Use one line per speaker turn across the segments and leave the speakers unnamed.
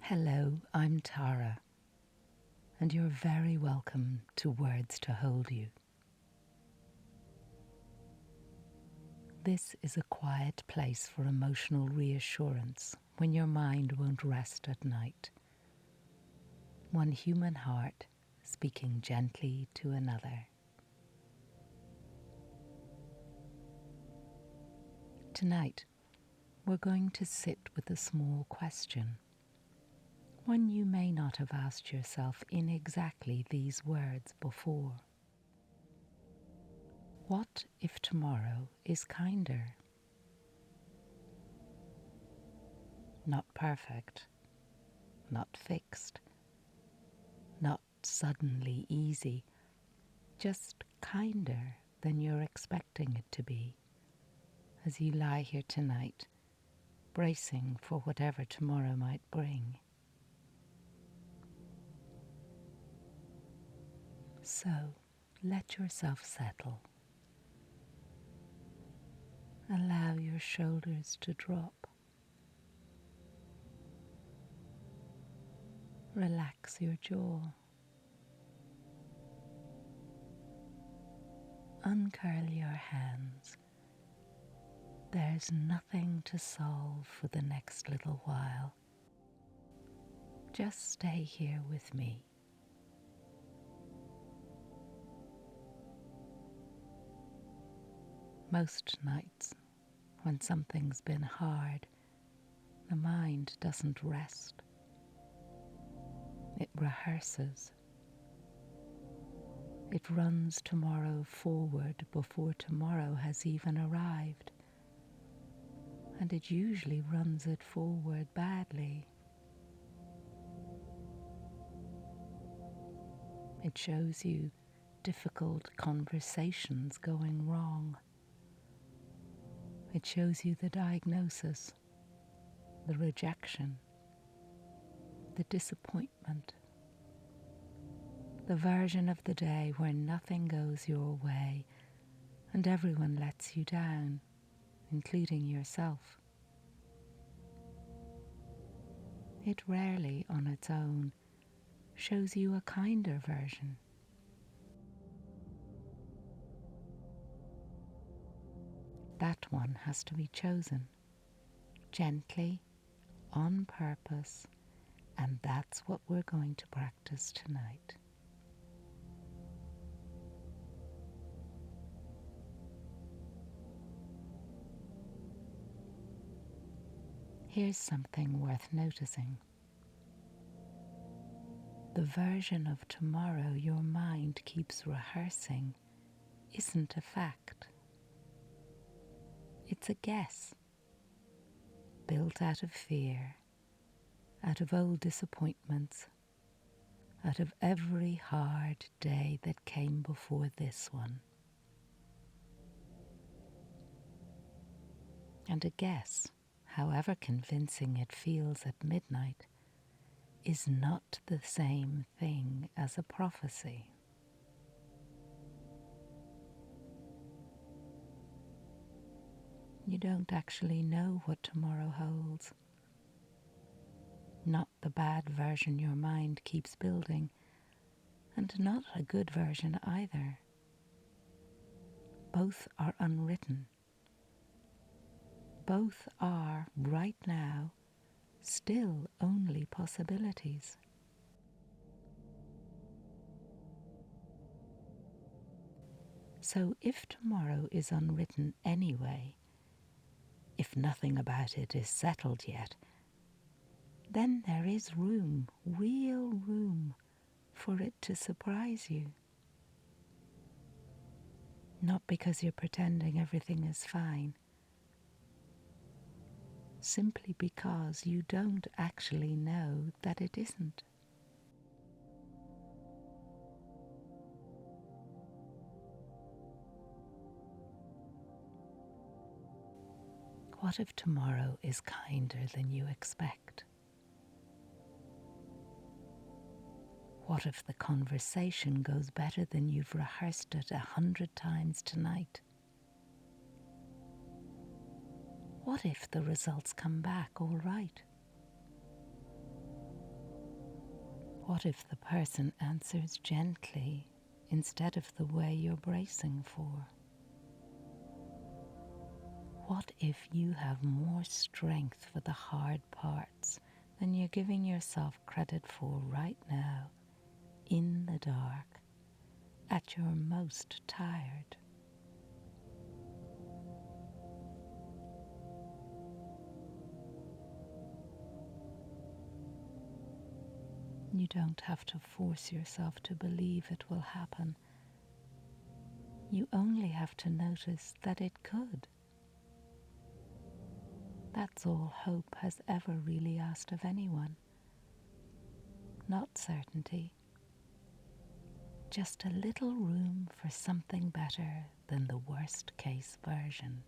Hello, I'm Tara, and you're very welcome to Words to Hold You. This is a quiet place for emotional reassurance when your mind won't rest at night. One human heart speaking gently to another. Tonight, we're going to sit with a small question. One you may not have asked yourself in exactly these words before. What if tomorrow is kinder? Not perfect, not fixed, not suddenly easy, just kinder than you're expecting it to be as you lie here tonight, bracing for whatever tomorrow might bring. So, let yourself settle. Allow your shoulders to drop. Relax your jaw. Uncurl your hands. There's nothing to solve for the next little while. Just stay here with me. Most nights, when something's been hard, the mind doesn't rest. It rehearses. It runs tomorrow forward before tomorrow has even arrived. And it usually runs it forward badly. It shows you difficult conversations going wrong. It shows you the diagnosis, the rejection, the disappointment, the version of the day where nothing goes your way and everyone lets you down, including yourself. It rarely, on its own, shows you a kinder version. That one has to be chosen, gently, on purpose, and that's what we're going to practice tonight. Here's something worth noticing. The version of tomorrow your mind keeps rehearsing isn't a fact. It's a guess, built out of fear, out of old disappointments, out of every hard day that came before this one. And a guess, however convincing it feels at midnight, is not the same thing as a prophecy. You don't actually know what tomorrow holds. Not the bad version your mind keeps building, and not a good version either. Both are unwritten. Both are, right now, still only possibilities. So if tomorrow is unwritten anyway, if nothing about it is settled yet, then there is room, real room, for it to surprise you. Not because you're pretending everything is fine, simply because you don't actually know that it isn't. What if tomorrow is kinder than you expect? What if the conversation goes better than you've rehearsed it 100 times tonight? What if the results come back all right? What if the person answers gently instead of the way you're bracing for? What if you have more strength for the hard parts than you're giving yourself credit for right now, in the dark, at your most tired? You don't have to force yourself to believe it will happen. You only have to notice that it could. That's all hope has ever really asked of anyone. Not certainty, just a little room for something better than the worst case version.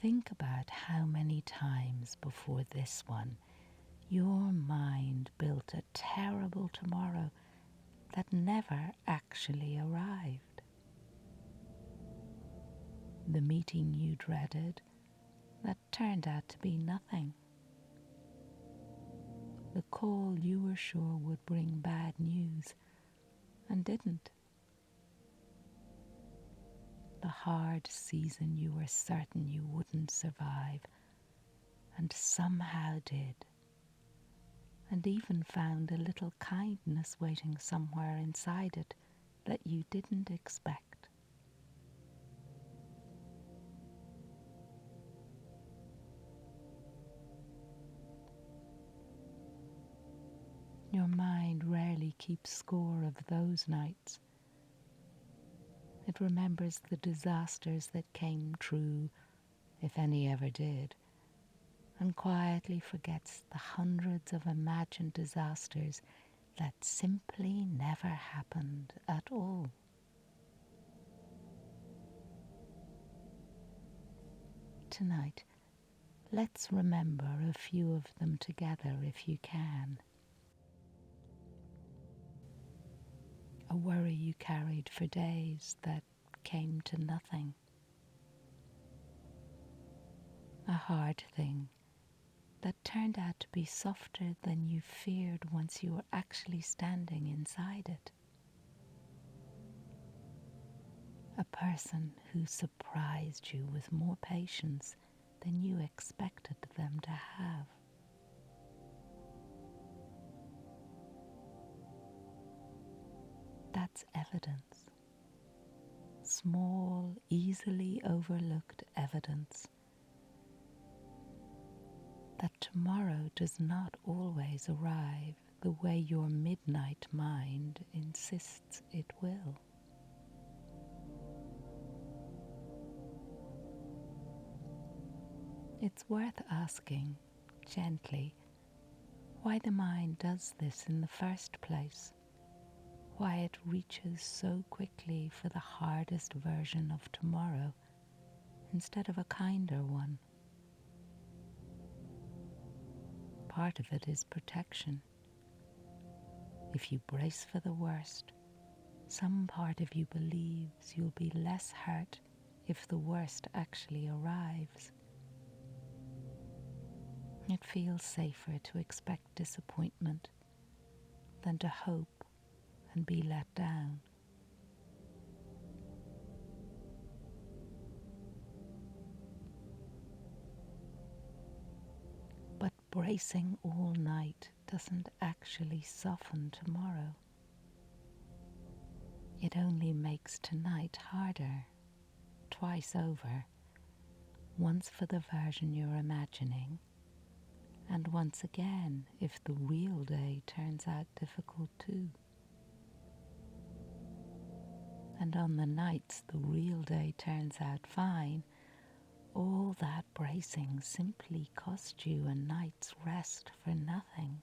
Think about how many times before this one your mind built a terrible tomorrow that never actually arrived. The meeting you dreaded that turned out to be nothing. The call you were sure would bring bad news and didn't. The hard season you were certain you wouldn't survive and somehow did, and even found a little kindness waiting somewhere inside it that you didn't expect. Your mind rarely keeps score of those nights. It remembers the disasters that came true, if any ever did, and quietly forgets the hundreds of imagined disasters that simply never happened at all. Tonight, let's remember a few of them together if you can. A worry you carried for days that came to nothing. A hard thing that turned out to be softer than you feared once you were actually standing inside it. A person who surprised you with more patience than you expected them to have. That's evidence. Small, easily overlooked evidence that tomorrow does not always arrive the way your midnight mind insists it will. It's worth asking, gently, why the mind does this in the first place, why it reaches so quickly for the hardest version of tomorrow instead of a kinder one. Part of it is protection. If you brace for the worst, some part of you believes you'll be less hurt if the worst actually arrives. It feels safer to expect disappointment than to hope and be let down. But bracing all night doesn't actually soften tomorrow. It only makes tonight harder, twice over, once for the version you're imagining, and once again if the real day turns out difficult too. And on the nights the real day turns out fine, all that bracing simply cost you a night's rest for nothing.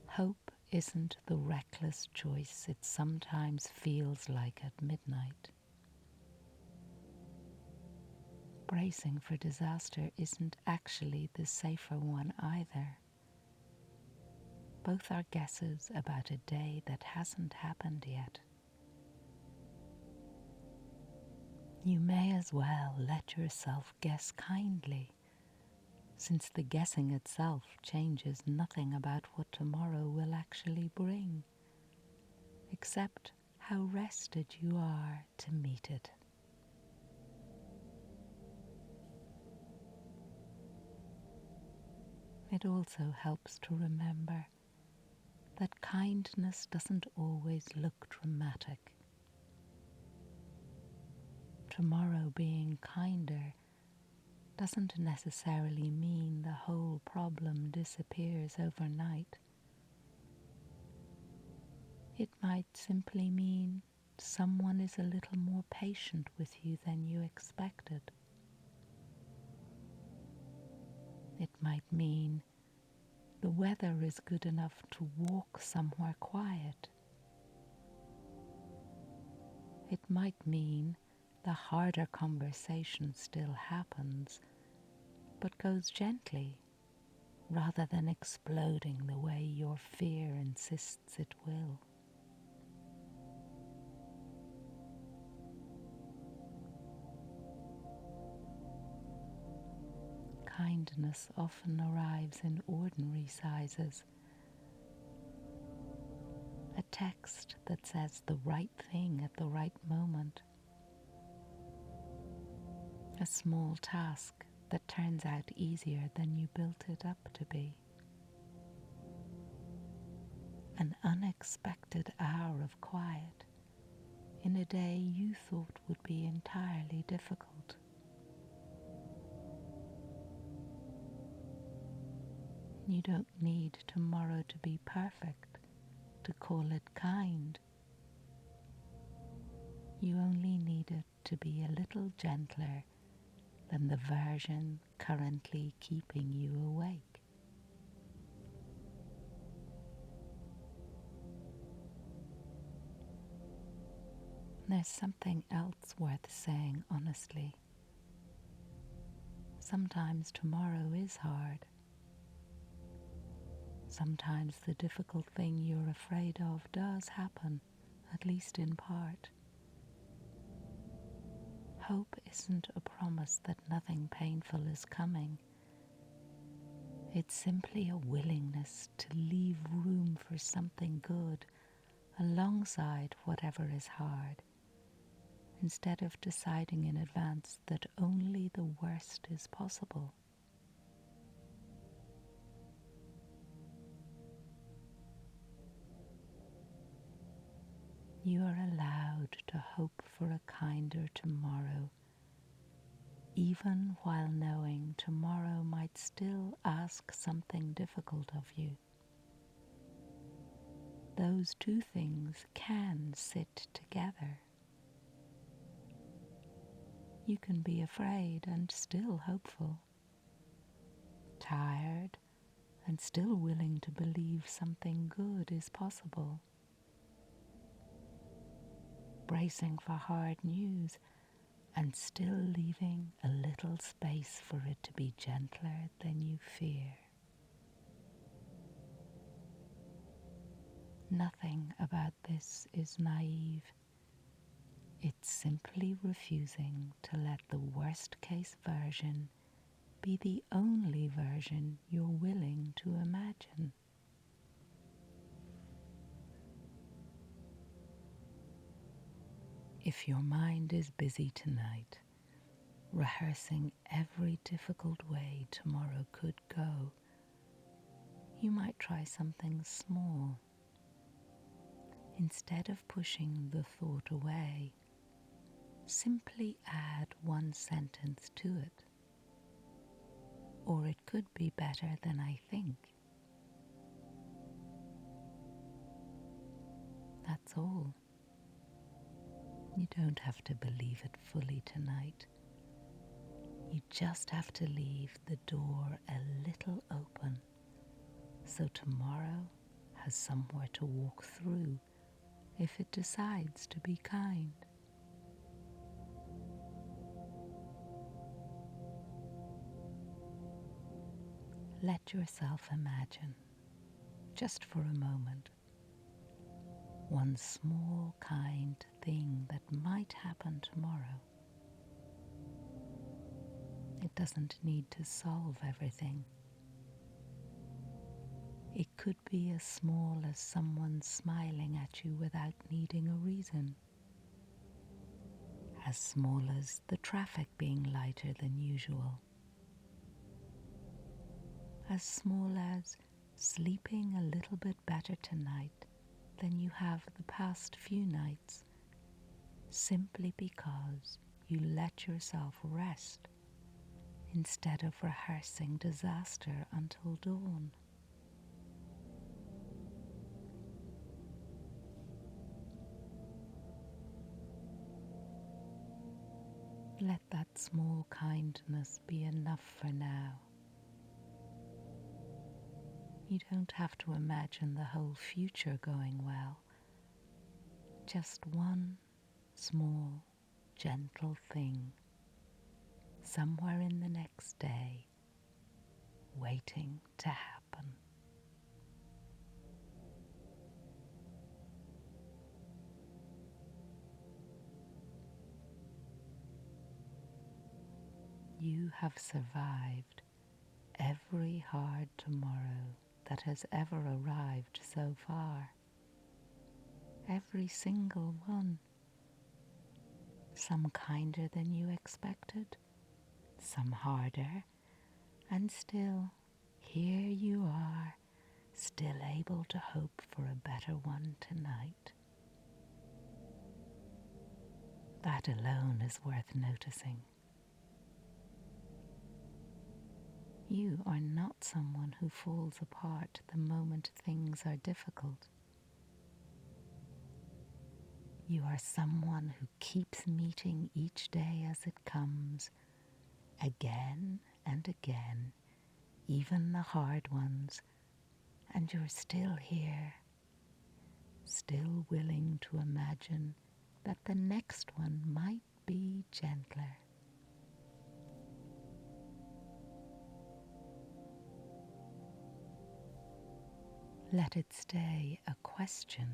Hope isn't the reckless choice it sometimes feels like at midnight. Bracing for disaster isn't actually the safer one either. Both are guesses about a day that hasn't happened yet. You may as well let yourself guess kindly, since the guessing itself changes nothing about what tomorrow will actually bring, except how rested you are to meet it. It also helps to remember that kindness doesn't always look dramatic. Tomorrow being kinder doesn't necessarily mean the whole problem disappears overnight. It might simply mean someone is a little more patient with you than you expected. It might mean the weather is good enough to walk somewhere quiet. It might mean the harder conversation still happens, but goes gently rather than exploding the way your fear insists it will. Kindness often arrives in ordinary sizes. A text that says the right thing at the right moment. A small task that turns out easier than you built it up to be. An unexpected hour of quiet in a day you thought would be entirely difficult. You don't need tomorrow to be perfect to call it kind. You only need it to be a little gentler than the version currently keeping you awake. There's something else worth saying honestly. Sometimes tomorrow is hard. Sometimes the difficult thing you're afraid of does happen, at least in part. Hope isn't a promise that nothing painful is coming. It's simply a willingness to leave room for something good alongside whatever is hard, instead of deciding in advance that only the worst is possible. You are allowed to hope for a kinder tomorrow, even while knowing tomorrow might still ask something difficult of you. Those two things can sit together. You can be afraid and still hopeful, tired and still willing to believe something good is possible, bracing for hard news and still leaving a little space for it to be gentler than you fear. Nothing about this is naive. It's simply refusing to let the worst case version be the only version you're willing to imagine. If your mind is busy tonight, rehearsing every difficult way tomorrow could go, you might try something small. Instead of pushing the thought away, simply add one sentence to it. Or it could be better than I think. That's all. You don't have to believe it fully tonight. You just have to leave the door a little open so tomorrow has somewhere to walk through if it decides to be kind. Let yourself imagine, just for a moment, one small kind thing that might happen tomorrow. It doesn't need to solve everything. It could be as small as someone smiling at you without needing a reason, as small as the traffic being lighter than usual, as small as sleeping a little bit better tonight than you have the past few nights, simply because you let yourself rest instead of rehearsing disaster until dawn. Let that small kindness be enough for now. You don't have to imagine the whole future going well. Just one small, gentle thing somewhere in the next day waiting to happen. You have survived every hard tomorrow that has ever arrived so far. Every single one. Some kinder than you expected, some harder, and still, here you are, still able to hope for a better one tonight. That alone is worth noticing. You are not someone who falls apart the moment things are difficult. You are someone who keeps meeting each day as it comes, again and again, even the hard ones, and you're still here, still willing to imagine that the next one might be gentler. Let it stay a question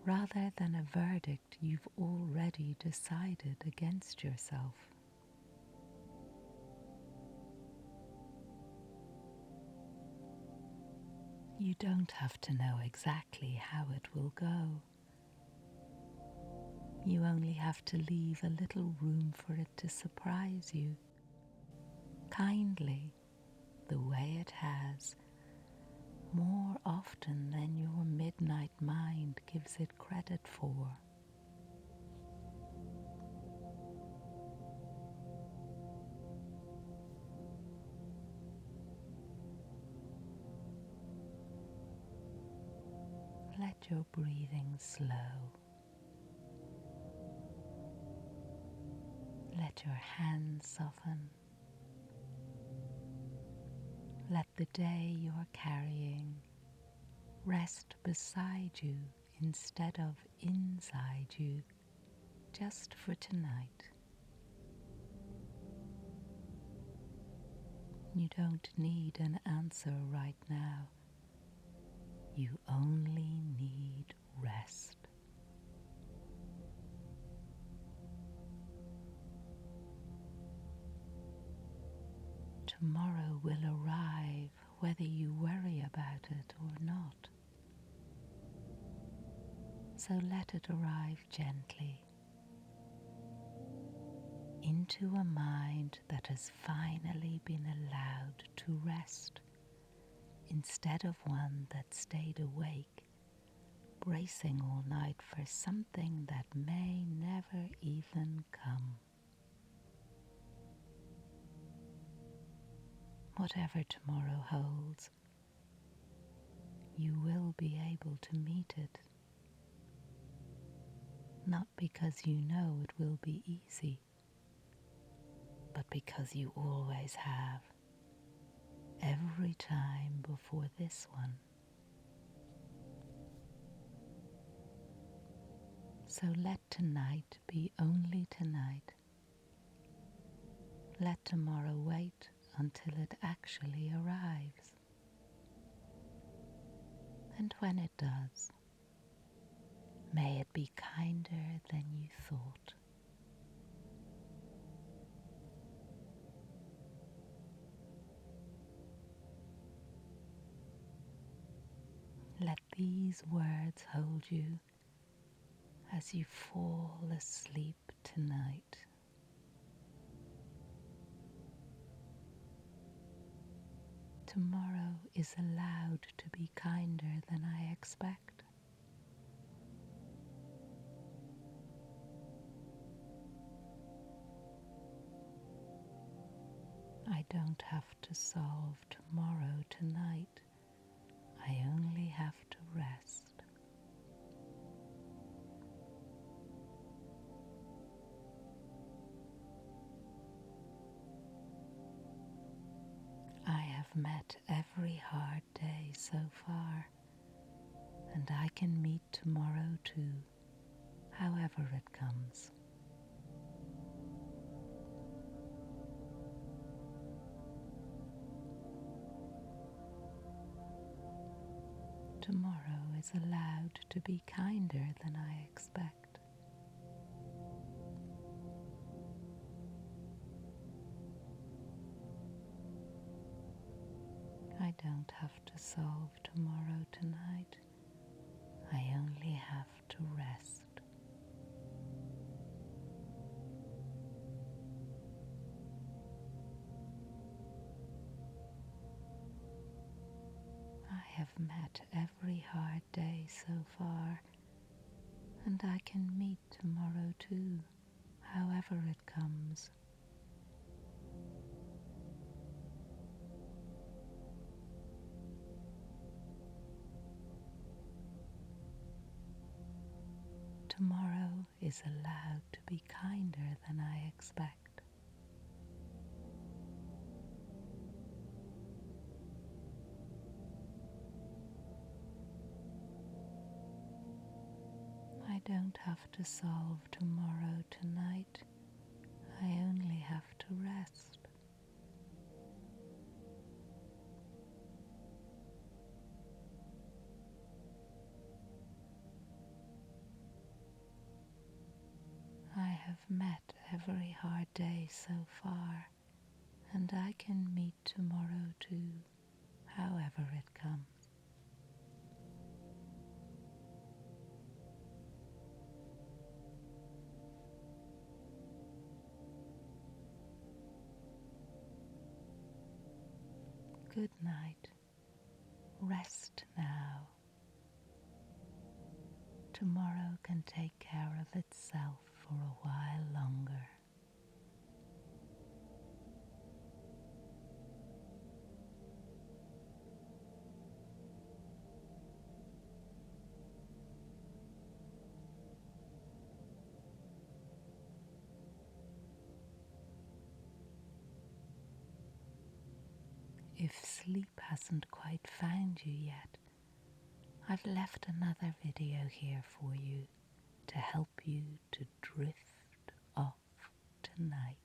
rather than a verdict you've already decided against yourself. You don't have to know exactly how it will go. You only have to leave a little room for it to surprise you, kindly, the way it has, more often than your midnight mind gives it credit for. Let your breathing slow. Let your hands soften. Let the day you're carrying rest beside you instead of inside you, just for tonight. You don't need an answer right now. You only need rest. Tomorrow will arrive whether you worry about it or not. So let it arrive gently into a mind that has finally been allowed to rest, instead of one that stayed awake, bracing all night for something that may never even come. Whatever tomorrow holds, you will be able to meet it. Not because you know it will be easy, but because you always have, every time before this one. So let tonight be only tonight. Let tomorrow wait until it actually arrives. And when it does, may it be kinder than you thought. these words hold you as you fall asleep tonight. Tomorrow is allowed to be kinder than I expect. I don't have to solve tomorrow tonight. I only have to rest. I have met every hard day so far, and I can meet tomorrow too, however it comes. Tomorrow is allowed to be kinder than I expect. I don't have to solve tomorrow tonight. I only have to rest. I have met every hard day so far, and I can meet tomorrow too, however it comes. Tomorrow is allowed to be kinder than I expect. I don't have to solve tomorrow tonight. I only have to rest. I have met every hard day so far, and I can meet tomorrow too, however it comes. Good night. Rest now. Tomorrow can take care of itself for a while longer. If sleep hasn't quite found you yet, I've left another video here for you to help you to drift off tonight.